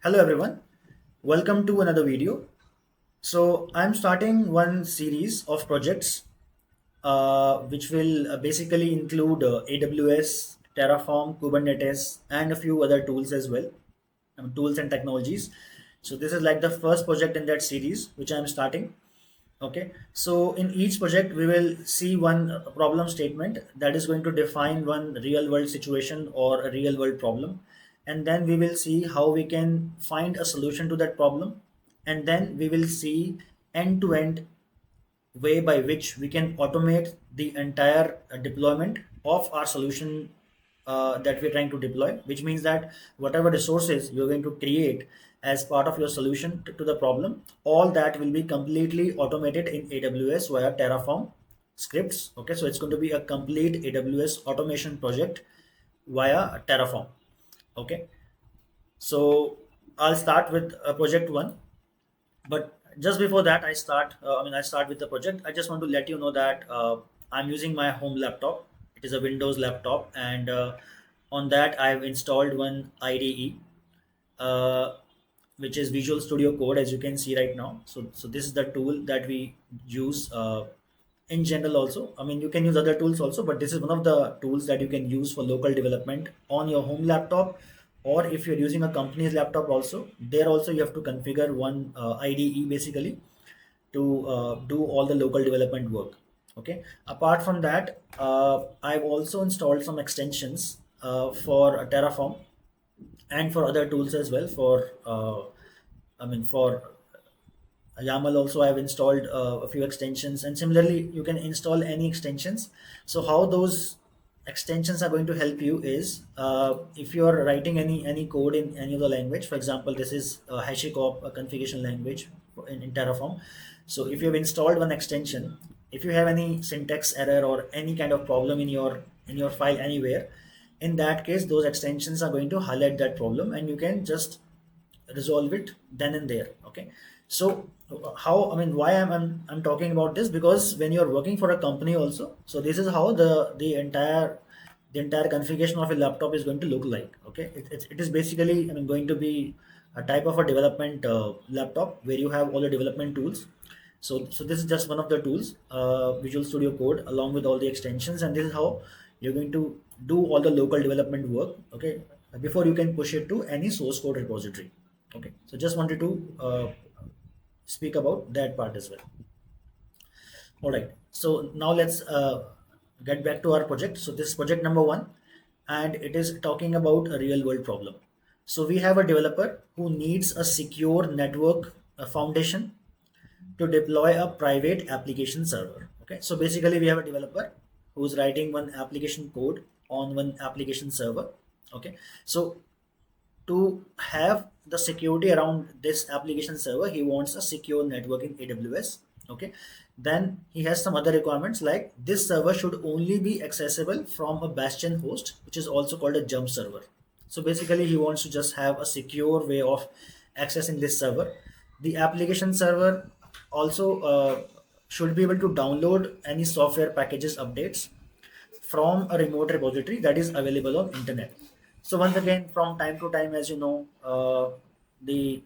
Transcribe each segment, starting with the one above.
Hello everyone, welcome to another video. So I'm starting one series of projects which will basically include AWS, Terraform, Kubernetes, and a few other tools as well, tools and technologies. So this is like the first project in that series which I'm starting. Okay, so in each project we will see one problem statement that is going to define one real world situation or a real world problem, and then we will see how we can find a solution to that problem, and then we will see end to end way by which we can automate the entire deployment of our solution that we're trying to deploy, which means that whatever resources you're going to create as part of your solution to the problem, all that will be completely automated in AWS via Terraform scripts. Okay, so it's going to be a complete AWS automation project via Terraform. Okay, so I'll start with project one, but just before that I start with the project. I just want to let you know that I'm using my home laptop. It is a Windows laptop, and on that I've installed one IDE, uh, which is Visual Studio Code, as you can see right now. So this is the tool that we use in general. Also, I mean, you can use other tools also, but this is one of the tools that you can use for local development on your home laptop, or if you're using a company's laptop also, there also you have to configure one IDE basically to do all the local development work. Okay, apart from that, I've also installed some extensions for Terraform and for other tools as well. For YAML also I've installed a few extensions, and similarly you can install any extensions. So how those extensions are going to help you is, if you are writing any code in any of the language. For example, this is HashiCorp, a configuration language in Terraform. So if you have installed one extension, if you have any syntax error or any kind of problem in your file anywhere, in that case those extensions are going to highlight that problem, and you can just resolve it then and there. Okay, so how, I mean, why I'm talking about this, because when you're working for a company also, so this is how the entire configuration of a laptop is going to look like. Okay, it is basically, I mean, going to be a type of a development laptop where you have all the development tools. So this is just one of the tools, Visual Studio Code, along with all the extensions, and this is how you're going to do all the local development work. Okay, before you can push it to any source code repository. Okay, so just wanted to speak about that part as well. All right, so now let's get back to our project. So this is project number one, and it is talking about a real world problem. So we have a developer who needs a secure network foundation to deploy a private application server. Okay, so basically we have a developer who's writing one application code on one application server. Okay, so to have the security around this application server, he wants a secure network in AWS. Okay, then he has some other requirements, like this server should only be accessible from a Bastion host, which is also called a jump server. So basically he wants to just have a secure way of accessing this server. The application server also should be able to download any software packages updates from a remote repository that is available on internet. So once again, from time to time, as you know, the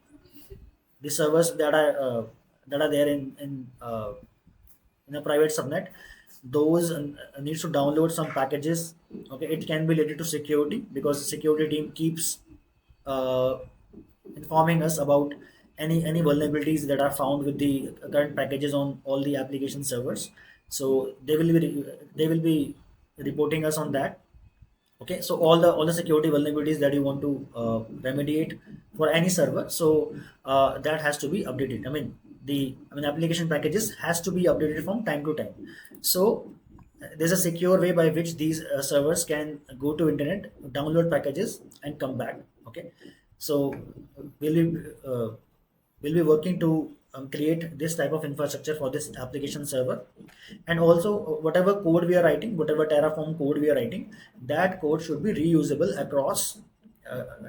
the servers that are there in a private subnet, those needs to download some packages. Okay, it can be related to security, because the security team keeps uh, informing us about any vulnerabilities that are found with the current packages on all the application servers. So they will be reporting us on that. Okay, so all the security vulnerabilities that you want to remediate for any server, so that has to be updated. I mean application packages has to be updated from time to time. So there's a secure way by which these servers can go to internet, download packages, and come back. Okay, so we'll be uh, we'll be working to create this type of infrastructure for this application server. And also, whatever code we are writing, whatever Terraform code we are writing, that code should be reusable across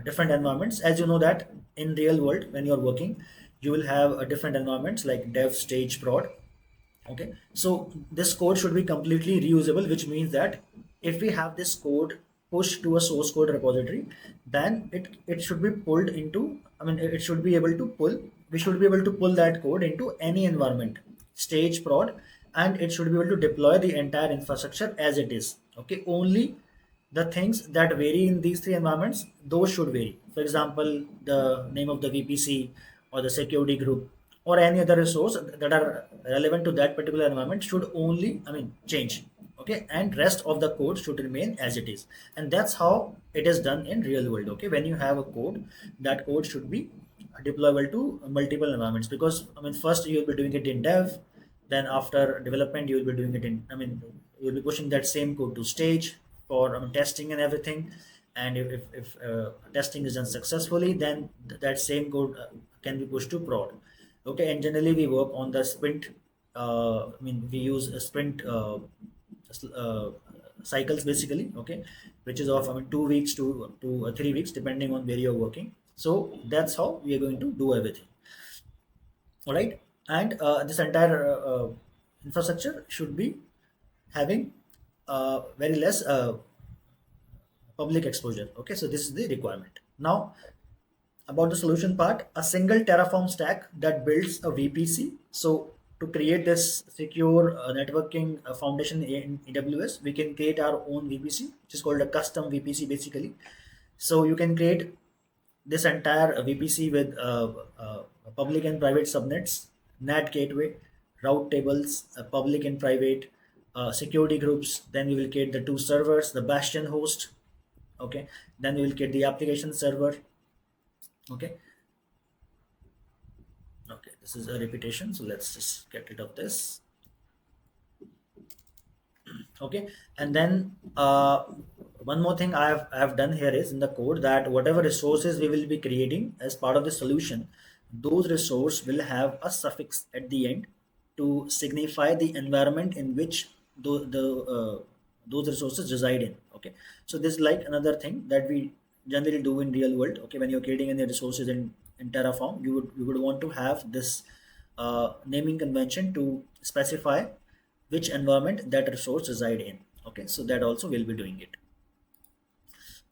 different environments. As you know that in real world, when you're working, you will have different environments like dev, stage, prod. Okay, so this code should be completely reusable, which means that if we have this code push to a source code repository, then it should be pulled into, it should be able to pull, we should be able to pull that code into any environment, stage, prod, and it should be able to deploy the entire infrastructure as it is. Okay, only the things that vary in these three environments, those should vary. For example, the name of the VPC or the security group or any other resource that are relevant to that particular environment should only, change. Okay, and rest of the code should remain as it is. And that's how it is done in real world. Okay, when you have a code, that code should be deployable to multiple environments, because first you will be doing it in dev, then after development you will be doing it in, you'll be pushing that same code to stage for testing and everything. And if testing is done successfully, then that same code can be pushed to prod. Okay, and generally we work on the sprint, we use a sprint uh, cycles basically. Okay, which is of 2 weeks to 3 weeks depending on where you're working. So that's how we are going to do everything. All right, and this entire infrastructure should be having very less public exposure. Okay, so this is the requirement. Now about the solution part, a single Terraform stack that builds a VPC. So to create this secure networking foundation in AWS, we can create our own VPC, which is called a custom VPC basically. So you can create this entire VPC with public and private subnets, NAT gateway, route tables, public and private, security groups. Then we will create the two servers, the Bastion host. Okay, then we will create the application server. Okay, okay, this is a repetition, so let's just get rid of this. Okay, and then one more thing I have done here is in the code that whatever resources we will be creating as part of the solution, those resource will have a suffix at the end to signify the environment in which those resources reside in. Okay, so this is like another thing that we generally do in real world. Okay, when you're creating any resources in Terraform, you would want to have this naming convention to specify which environment that resource reside in. Okay, so that also will be doing it.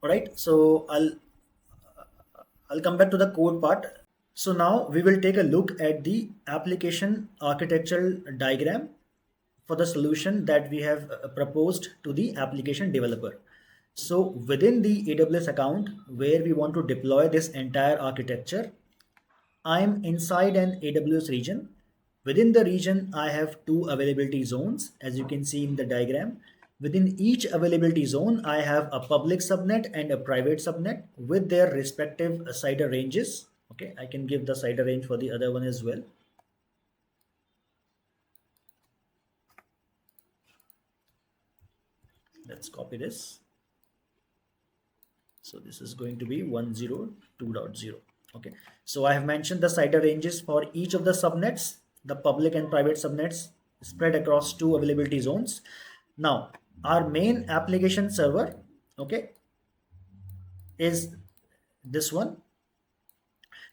All right, so I'll come back to the code part. So now we will take a look at the application architectural diagram for the solution that we have proposed to the application developer. So within the AWS account where we want to deploy this entire architecture, I'm inside an AWS region. Within the region, I have two availability zones, as you can see in the diagram. Within each availability zone, I have a public subnet and a private subnet with their respective CIDR ranges. Okay, I can give the CIDR range for the other one as well. Let's copy this. So this is going to be 102.0. Okay, so I have mentioned the CIDR ranges for each of the subnets, the public and private subnets spread across two availability zones. Now, our main application server, okay, is this one.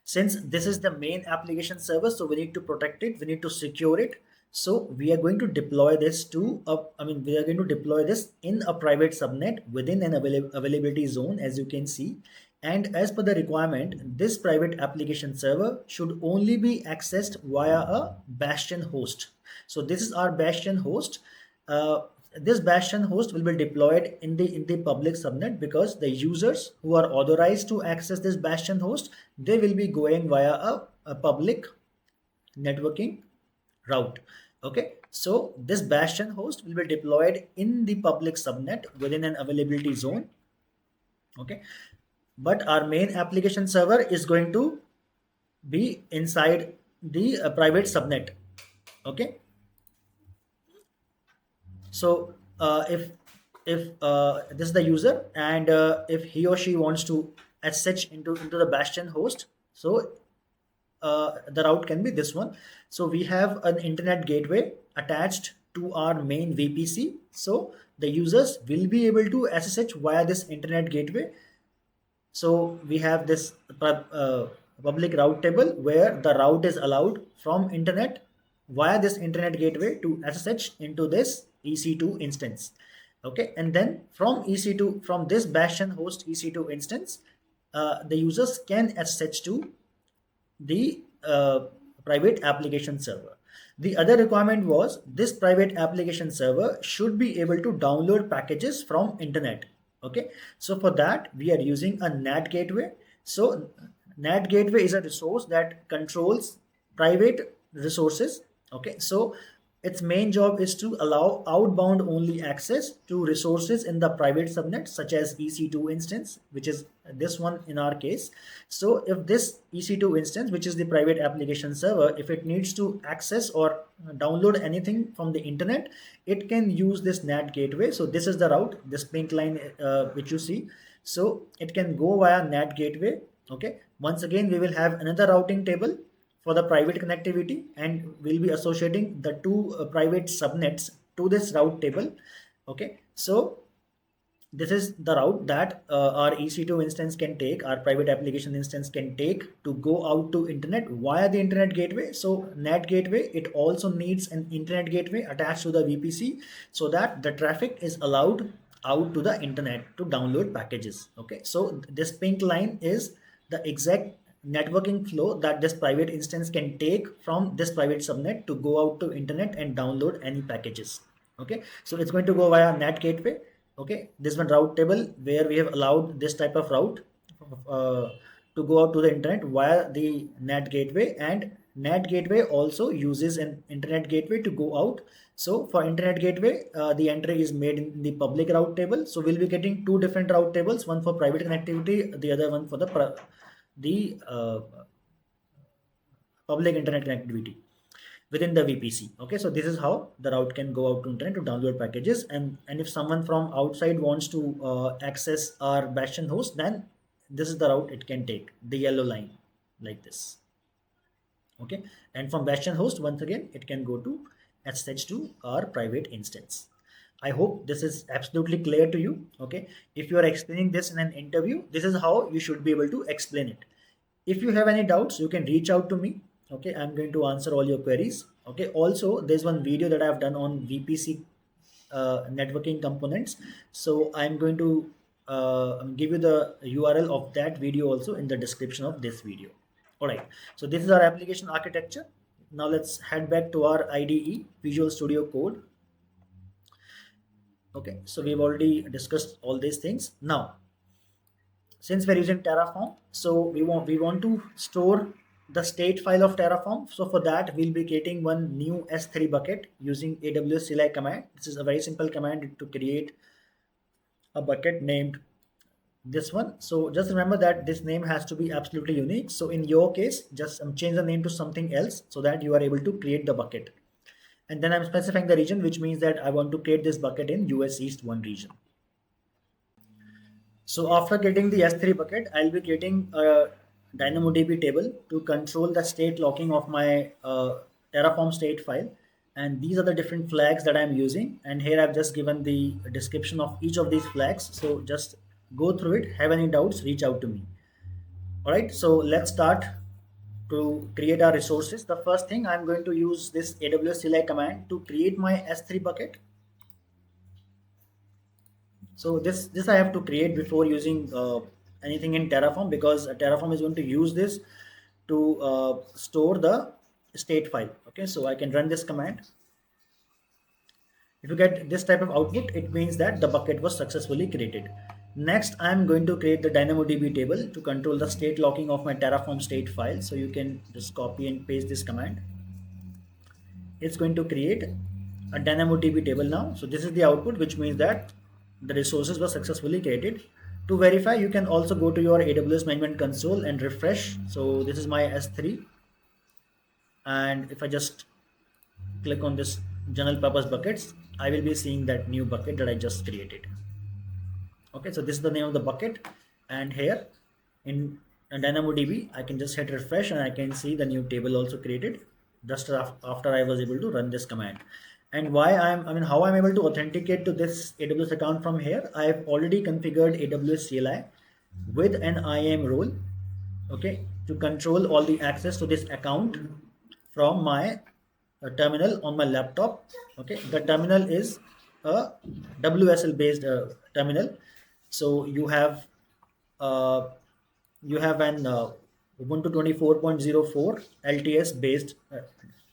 Since this is the main application server, so we need to protect it, we need to secure it. So we are going to deploy this we are going to deploy this in a private subnet within an availability zone, as you can see. And as per the requirement, this private application server should only be accessed via a Bastion host. So this is our Bastion host. This Bastion host will be deployed in the public subnet, because the users who are authorized to access this Bastion host, they will be going via a public networking route. Okay, so this Bastion host will be deployed in the public subnet within an availability zone. Okay, but our main application server is going to be inside the private subnet. Okay, so if this is the user, and if he or she wants to SSH into the Bastion host, so the route can be this one. So we have an internet gateway attached to our main VPC. So the users will be able to SSH via this internet gateway. So we have this public route table where the route is allowed from internet via this internet gateway to SSH into this EC2 instance. Okay, and then from EC2, from this Bastion host EC2 instance, the users can access to the private application server. The other requirement was this private application server should be able to download packages from internet. Okay, so for that we are using a NAT gateway. So NAT gateway is a resource that controls private resources. Okay, so its main job is to allow outbound only access to resources in the private subnet such as EC2 instance, which is this one in our case. So if this EC2 instance, which is the private application server, if it needs to access or download anything from the internet, it can use this NAT gateway. So this is the route, this pink line which you see. So it can go via NAT gateway. Okay, once again we will have another routing table for the private connectivity, and we'll be associating the two private subnets to this route table. Okay, so this is the route that our EC2 instance can take, our private application instance can take to go out to internet via the internet gateway. So NAT gateway, it also needs an internet gateway attached to the VPC so that the traffic is allowed out to the internet to download packages. Okay, so this pink line is the exact networking flow that this private instance can take from this private subnet to go out to internet and download any packages. Okay, so it's going to go via NAT gateway. Okay, this one route table where we have allowed this type of route to go out to the internet via the NAT gateway, and NAT gateway also uses an internet gateway to go out. So for internet gateway, the entry is made in the public route table. So we'll be getting two different route tables, one for private connectivity, the other one for the public internet connectivity within the VPC. Okay, so this is how the route can go out to internet to download packages, and if someone from outside wants to access our Bastion host, then this is the route it can take, the yellow line like this. Okay, and from Bastion host, once again it can go to SSH to our private instance. I hope this is absolutely clear to you. Okay, if you are explaining this in an interview, this is how you should be able to explain it. If you have any doubts, you can reach out to me. Okay, I'm going to answer all your queries. Okay, also there's one video that I've done on VPC networking components. So I'm going to give you the URL of that video also in the description of this video. All right, so this is our application architecture. Now let's head back to our IDE, Visual Studio Code. Okay, so we've already discussed all these things. Now, since we're using Terraform, so we want to store the state file of Terraform. So for that, we'll be creating one new S3 bucket using AWS CLI command. This is a very simple command to create a bucket named this one. So just remember that this name has to be absolutely unique. So in your case, just change the name to something else so that you are able to create the bucket. And then I'm specifying the region, which means that I want to create this bucket in US East 1 region. So after getting the S3 bucket, I'll be creating a DynamoDB table to control the state locking of my Terraform state file. And these are the different flags that I'm using. And here I've just given the description of each of these flags. So just go through it. Have any doubts, reach out to me. All right, so let's start to create our resources. The first thing, I'm going to use this AWS CLI command to create my S3 bucket. So this I have to create before using anything in Terraform, because Terraform is going to use this to store the state file. Okay, so I can run this command. If you get this type of output, it means that the bucket was successfully created. Next, I'm going to create the DynamoDB table to control the state locking of my Terraform state file. So you can just copy and paste this command. It's going to create a DynamoDB table now. So this is the output, which means that the resources were successfully created. To verify, you can also go to your AWS management console and refresh. So this is my S3. And if I just click on this general purpose buckets, I will be seeing that new bucket that I just created. Okay, so this is the name of the bucket, and here in DynamoDB, I can just hit refresh and I can see the new table also created just after I was able to run this command. And how I'm able to authenticate to this AWS account from here, I've already configured AWS CLI with an IAM role, okay, to control all the access to this account from my terminal on my laptop. Okay, the terminal is a WSL based terminal. So uh, you have an Ubuntu 24.04 LTS based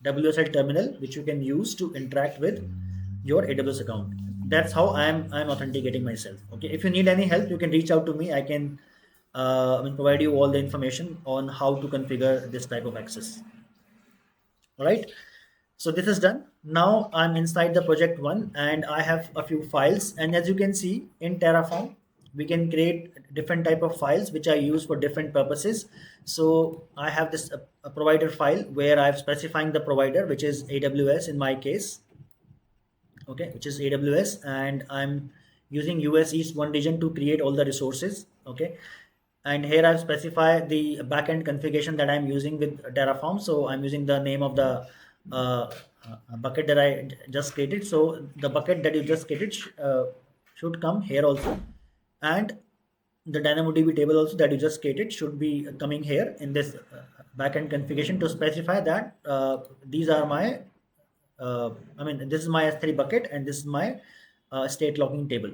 WSL terminal which you can use to interact with your AWS account. That's how I'm authenticating myself. Okay, if you need any help, you can reach out to me. I can provide you all the information on how to configure this type of access. All right. So this is done. Now I'm inside the project one and I have a few files. And as you can see in Terraform, we can create different type of files which are used for different purposes. So I have this a provider file where I've specifying the provider, which is AWS in my case. Okay, which is AWS, and I'm using US East 1 region to create all the resources. Okay, and here I've specified the backend configuration that I'm using with Terraform. So I'm using the name of the bucket that I just created. So the bucket that you just created should come here also, and the DynamoDB table also that you just created should be coming here in this backend configuration to specify that these are my this is my S3 bucket and this is my state logging table.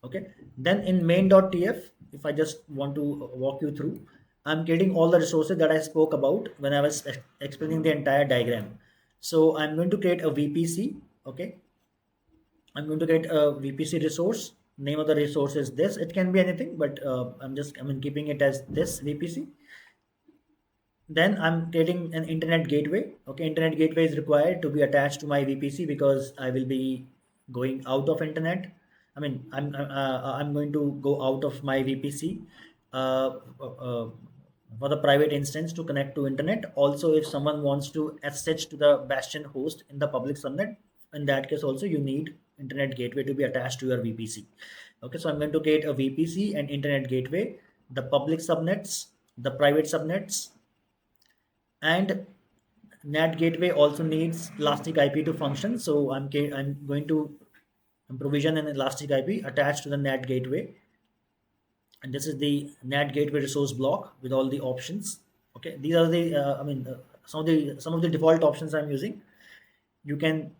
Okay, then in main.tf, if I just want to walk you through, I'm getting all the resources that I spoke about when I was explaining the entire diagram. So I'm going to create a VPC. Okay, I'm going to get a VPC resource. Name of the resource is this. It can be anything, but I'm keeping it as this VPC. Then I'm creating an internet gateway. Okay, internet gateway is required to be attached to my VPC because I will be going out of internet. I'm going to go out of my VPC uh, uh, for the private instance to connect to internet. Also, if someone wants to SSH to the Bastion host in the public subnet, in that case also you need internet gateway to be attached to your VPC. Okay, so I'm going to create a VPC and internet gateway, the public subnets, the private subnets, and NAT gateway also needs elastic IP to function. So I'm going to provision an elastic IP attached to the NAT gateway, and this is the NAT gateway resource block with all the options. Okay, these are the some of the default options I'm using. You can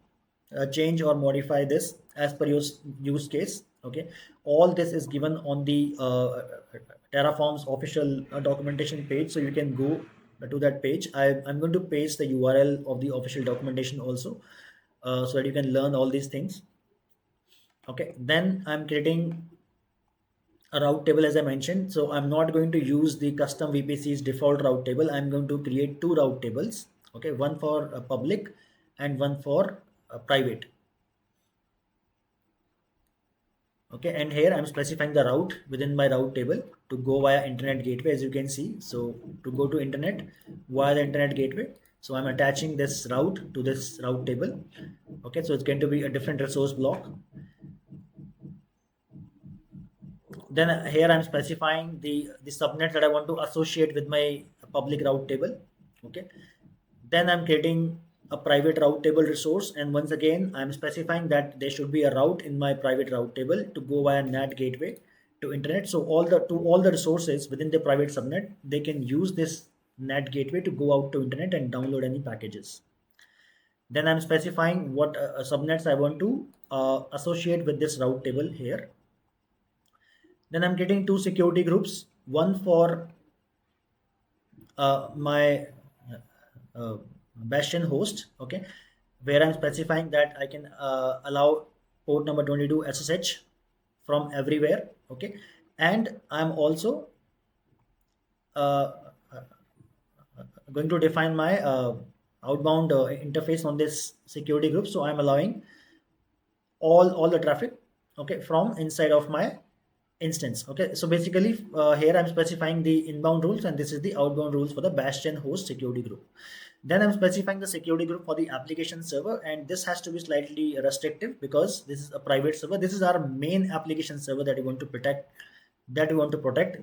change or modify this as per your use case. Okay, all this is given on the Terraform's official documentation page, so you can go to that page. I'm going to paste the URL of the official documentation also, so that you can learn all these things. Okay, then I'm creating a route table as I mentioned. So I'm not going to use the custom VPC's default route table. I'm going to create two route tables. Okay, one for public and one for private. Okay, and here I'm specifying the route within my route table to go via internet gateway, as you can see. So to go to internet via the internet gateway, so I'm attaching this route to this route table. Okay, so it's going to be a different resource block. Then here I'm specifying the subnet that I want to associate with my public route table. Okay, then I'm creating a private route table resource, and once again I'm specifying that there should be a route in my private route table to go via NAT gateway to internet. So all the resources within the private subnet, they can use this NAT gateway to go out to internet and download any packages. Then I'm specifying what subnets I want to associate with this route table here. Then I'm getting two security groups, one for my Bastion host, okay, where I'm specifying that I can allow port number 22 SSH from everywhere, okay, and I'm also uh, going to define my outbound interface on this security group. So I'm allowing all the traffic, okay, from inside of my instance. Okay, so basically here I'm specifying the inbound rules and this is the outbound rules for the Bastion host security group. Then I'm specifying the security group for the application server, and this has to be slightly restrictive because this is a private server. This is our main application server that we want to protect,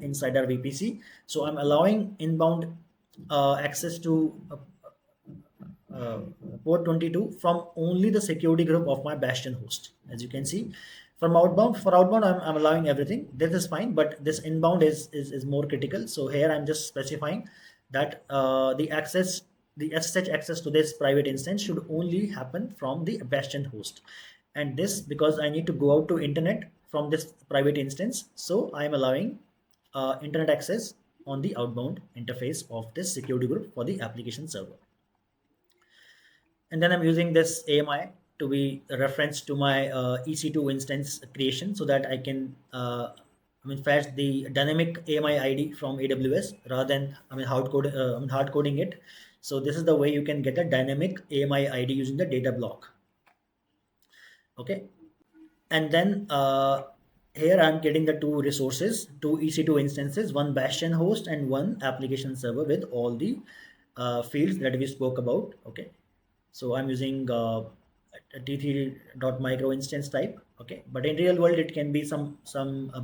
inside our VPC. So I'm allowing inbound access to port 22 from only the security group of my Bastion host. As you can see, for outbound, I'm allowing everything. This is fine, but this inbound is more critical. So here I'm just specifying that the SSH access to this private instance should only happen from the Bastion host. And this because I need to go out to internet from this private instance. So I'm allowing internet access on the outbound interface of this security group for the application server. And then I'm using this AMI to be a reference to my EC2 instance creation so that I can fetch the dynamic AMI ID from AWS rather than hard coding it. So this is the way you can get a dynamic AMI ID using the data block. Okay, and then here I'm getting the two resources, two EC2 instances, one Bastion host and one application server with all the fields that we spoke about. Okay, so I'm using a t3.micro instance type. Okay, but in real world it can be some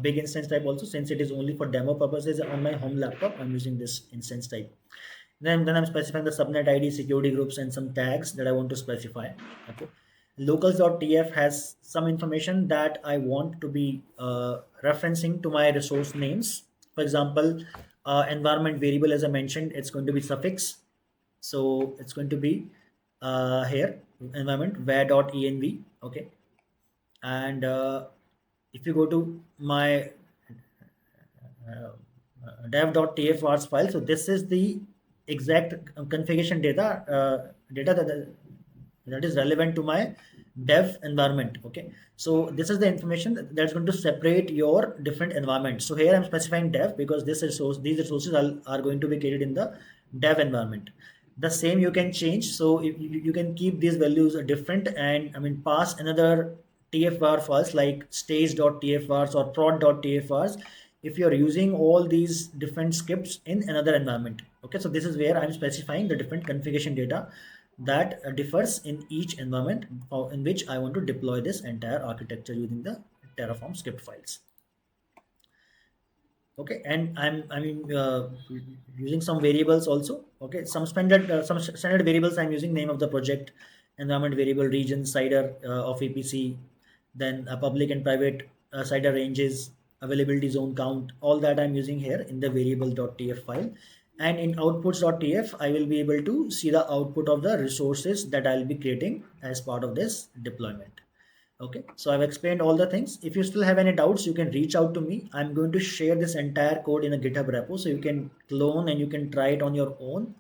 big instance type also. Since it is only for demo purposes on my home laptop, I'm using this instance type. Then I'm specifying the subnet ID, security groups, and some tags that I want to specify. Okay, locals.tf has some information that I want to be referencing to my resource names. For example, environment variable, as I mentioned, it's going to be suffix. So it's going to be here environment where.env. Okay, and if you go to my dev.tf file, so this is the exact configuration data that is relevant to my dev environment. Okay, so this is the information that's going to separate your different environments. So here I'm specifying dev because these resources are going to be created in the dev environment. The same you can change, so if you can keep these values different and pass another tfvar files like stage.tfvars or prod.tfvars if you're using all these different scripts in another environment. Okay, so this is where I'm specifying the different configuration data that differs in each environment in which I want to deploy this entire architecture using the Terraform script files. Okay, and I'm using some variables also. Okay, some standard variables I'm using: name of the project, environment variable, region, CIDR of VPC, then public and private CIDR ranges, availability zone count. All that I'm using here in the variable.tf file. And in outputs.tf, I will be able to see the output of the resources that I'll be creating as part of this deployment. Okay, so I've explained all the things. If you still have any doubts, you can reach out to me. I'm going to share this entire code in a GitHub repo so you can clone and you can try it on your own.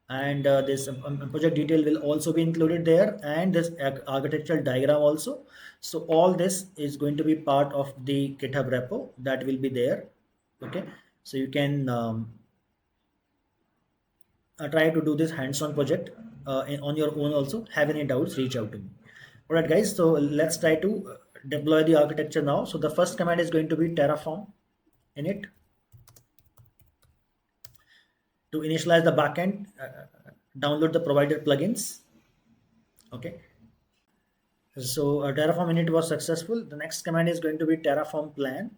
And this project detail will also be included there, and this architectural diagram also. So all this is going to be part of the GitHub repo that will be there. Okay, so you can try to do this hands-on project on your own also. Have any doubts, reach out to me. All right, guys, so let's try to deploy the architecture now. So the first command is going to be Terraform init to initialize the backend, download the provided plugins. Okay, so Terraform init was successful. The next command is going to be Terraform plan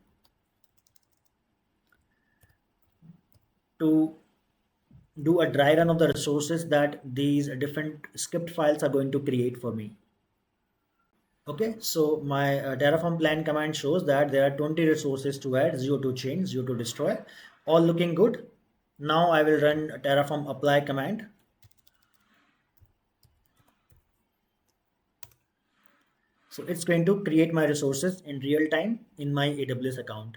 to do a dry run of the resources that these different script files are going to create for me. Okay, so my Terraform plan command shows that there are 20 resources to add, 0 to change, 0 to destroy, all looking good. Now I will run Terraform apply command. So it's going to create my resources in real time in my AWS account.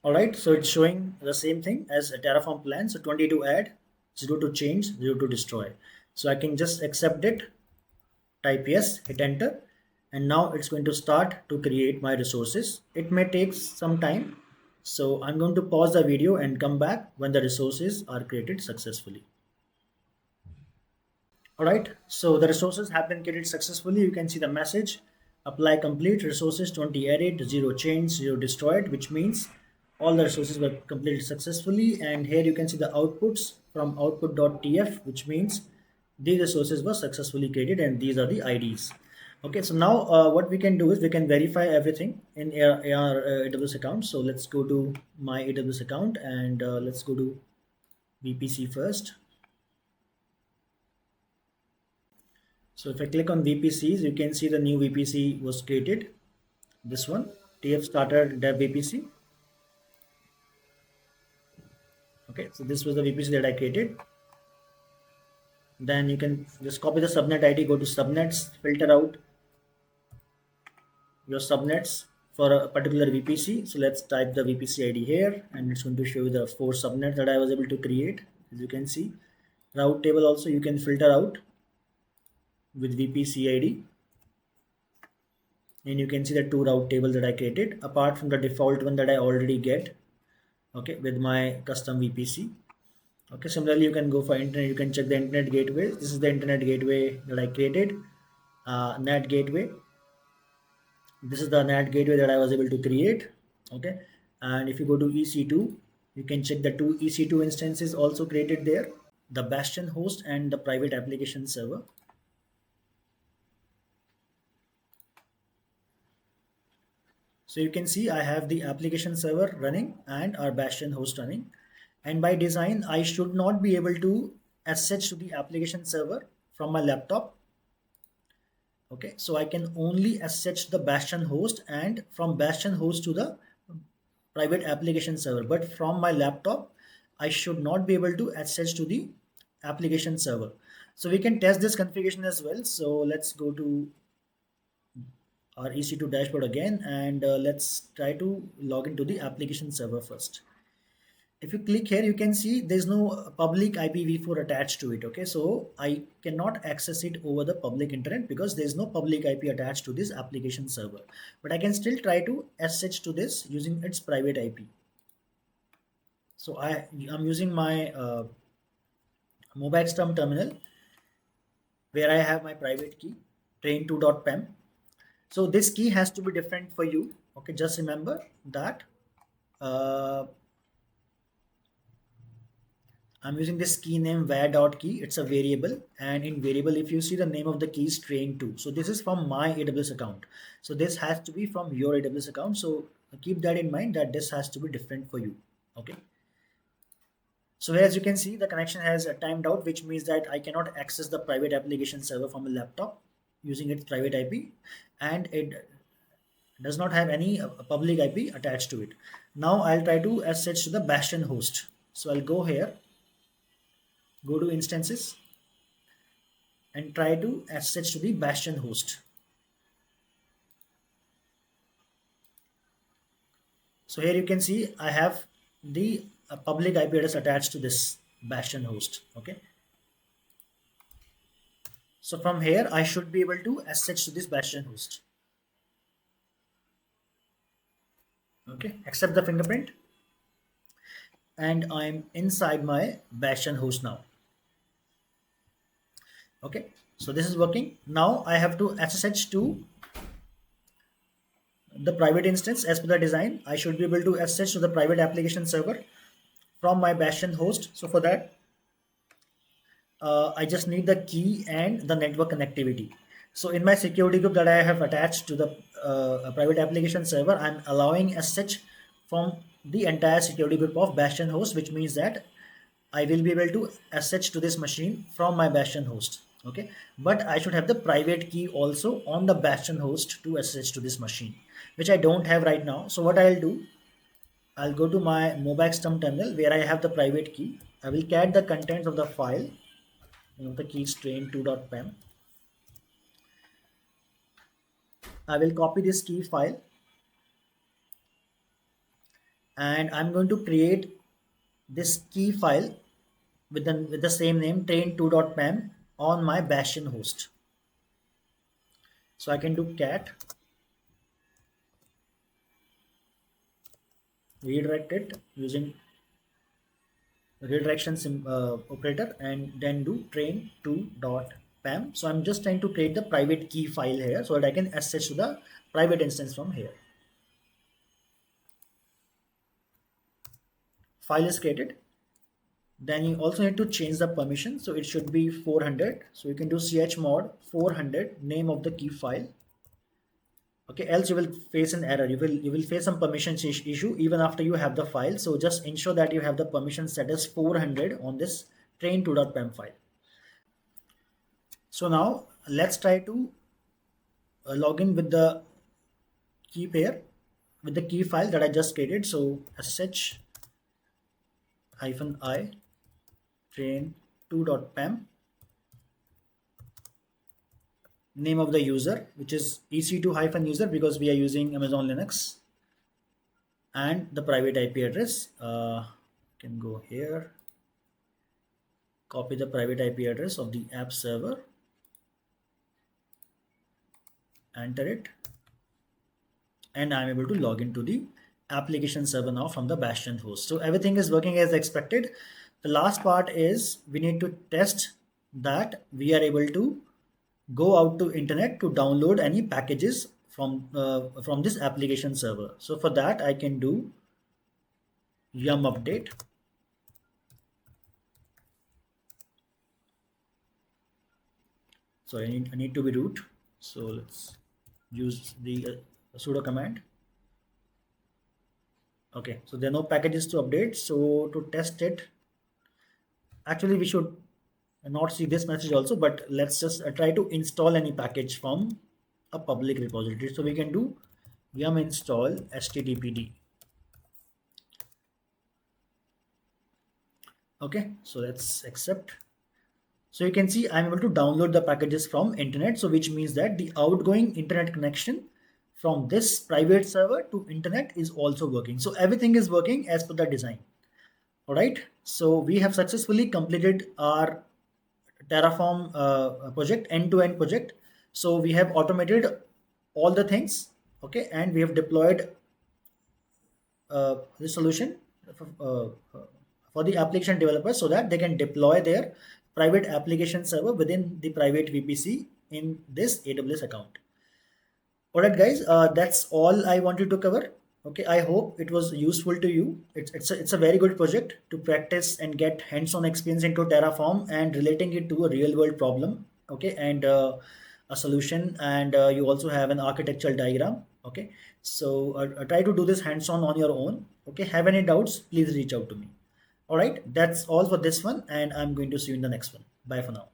All right, so it's showing the same thing as a Terraform plan. So 20 to add, 0 to change, 0 to destroy. So I can just accept it, type yes, hit enter, and now it's going to start to create my resources. It may take some time, so I'm going to pause the video and come back when the resources are created successfully. All right, so the resources have been created successfully. You can see the message, apply complete, resources 20 added, 0 changed, 0 destroyed, which means all the resources were completed successfully. And here you can see the outputs from output.tf, which means these resources were successfully created and these are the IDs. Okay, so now what we can do is we can verify everything in our AWS account. So let's go to my AWS account and let's go to VPC first. So if I click on VPCs, you can see the new VPC was created. This one, TF starter dev VPC. Okay, so this was the VPC that I created. Then you can just copy the subnet ID, go to subnets, filter out, your subnets for a particular VPC. So let's type the VPC ID here, and it's going to show you the 4 subnets that I was able to create. As you can see, route table also you can filter out with VPC ID, and you can see the 2 route tables that I created apart from the default one that I already get, okay, with my custom VPC. Okay, similarly you can go for internet, you can check the internet gateway. This is the internet gateway that I created, NAT gateway. This is the NAT gateway that I was able to create. Okay, and if you go to EC2, you can check the 2 EC2 instances also created there, the Bastion host and the private application server. So you can see I have the application server running and our Bastion host running. And by design, I should not be able to access to the application server from my laptop. Okay, so I can only access the Bastion host and from Bastion host to the private application server. But from my laptop, I should not be able to access to the application server. So we can test this configuration as well. So let's go to our EC2 dashboard again, and let's try to log into the application server first. If you click here, you can see there's no public IPv4 attached to it. Okay, so I cannot access it over the public internet because there's no public IP attached to this application server. But I can still try to access to this using its private IP. So I'm using my Mobexterm terminal where I have my private key train2.pem. So this key has to be different for you. Okay, just remember that I'm using this key name var.key. It's a variable, and in variable, if you see the name of the key is train2. So this is from my AWS account. So this has to be from your AWS account. So keep that in mind that this has to be different for you. Okay. So as you can see, the connection has timed out, which means that I cannot access the private application server from a laptop using its private IP, and it does not have any public IP attached to it. Now I'll try to access to the Bastion host. So I'll go here, go to instances, and try to access to the Bastion host. So here you can see I have the public IP address attached to this Bastion host. Okay. So from here, I should be able to access to this Bastion host. Okay, accept the fingerprint. And I'm inside my Bastion host now. Okay, so this is working. Now I have to access to the private instance as per the design. I should be able to access to the private application server from my Bastion host. So for that, I just need the key and the network connectivity. So in my security group that I have attached to the private application server, I'm allowing access from the entire security group of Bastion host, which means that I will be able to access to this machine from my Bastion host. Okay, but I should have the private key also on the Bastion host to access to this machine, which I don't have right now. So what I'll do, I'll go to my Mobexterm terminal where I have the private key. I will cat the contents of the file. The key is train2.pem. I will copy this key file, and I'm going to create this key file with the same name train2.pem on my Bastion host. So I can do cat redirect it using redirection operator, and then do train2.pem. So I'm just trying to create the private key file here so that I can access to the private instance from here. File is created. Then you also need to change the permission. So it should be 400. So you can do chmod 400 name of the key file. Okay, else you will face an error. You will face some permission issue even after you have the file. So just ensure that you have the permission set as 400 on this train2.pem file. So now let's try to log in with the key pair with the key file that I just created. So sh -i train2.pem. name of the user, which is EC2 hyphen user because we are using Amazon Linux, and the private IP address. Can go here, copy the private IP address of the app server, enter it, and I'm able to log into the application server now from the Bastion host. So everything is working as expected. The last part is we need to test that we are able to go out to internet to download any packages from this application server. So for that I can do yum update. So I need to be root. So let's use the sudo command. Okay, so there are no packages to update. So to test it, actually we should not see this message also, but let's just try to install any package from a public repository. So we can do yum install httpd. Okay, so let's accept. So you can see I'm able to download the packages from internet. So which means that the outgoing internet connection from this private server to internet is also working. So everything is working as per the design. All right. So we have successfully completed our Terraform project, end-to-end project. So we have automated all the things. Okay. And we have deployed the solution for the application developers so that they can deploy their private application server within the private VPC in this AWS account. All right, guys, that's all I wanted to cover. Okay, I hope it was useful to you. It's a very good project to practice and get hands-on experience into Terraform and relating it to a real-world problem. Okay, and a solution, and you also have an architectural diagram. Okay, so try to do this hands-on on your own. Okay, have any doubts, please reach out to me. All right, that's all for this one, and I'm going to see you in the next one. Bye for now.